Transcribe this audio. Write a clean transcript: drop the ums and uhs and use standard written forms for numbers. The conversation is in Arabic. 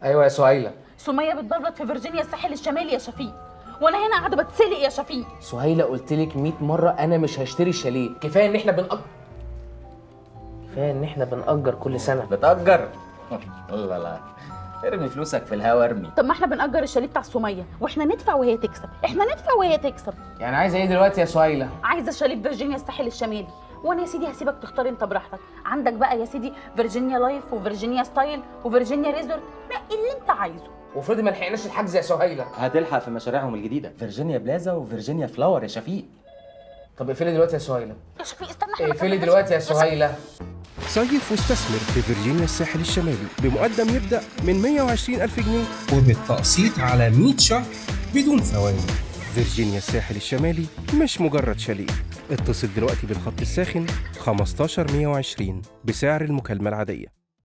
ايوه يا سهيله. سميه بتبلط في فيرجينيا الساحل الشمالي يا شفيق، وانا هنا قاعده بتسلق يا شفيق. سهيله قلت لك 100 مره انا مش هشتري شاليه، كفايه ان احنا بنأجر كل سنه. بتأجر؟ لا لا، ارمي فلوسك في الهوا ارمي. طب ما احنا بنأجر الشاليه بتاع سميه واحنا ندفع وهي تكسب، احنا ندفع وهي تكسب. يعني عايزه ايه دلوقتي يا سهيله؟ عايزه شاليه في فيرجينيا الساحل الشمالي، وانا يا سيدي هسيبك تختار انت براحتك. عندك بقى يا سيدي فيرجينيا لايف وفيرجينيا ستايل وفيرجينيا ريزورت، نقي اللي انت عايزه. وافرضي ما لحقناش الحجز يا سهيله؟ هتلحق في مشاريعهم الجديدة، فيرجينيا بلازا وفيرجينيا فلاور يا شفيق. طب اقفلي دلوقتي يا سهيله. يا شفيق استنى، احنا اقفلي دلوقتي يا سهيله. صيف واستثمر في فيرجينيا الساحل الشمالي بمقدم يبدأ من 120,000 جنيه وبالتقسيط على 100 شهر بدون فوائد. فيرجينيا الساحل الشمالي مش مجرد شاليه. اتصل دلوقتي بالخط الساخن 15120 بسعر المكالمة العادية.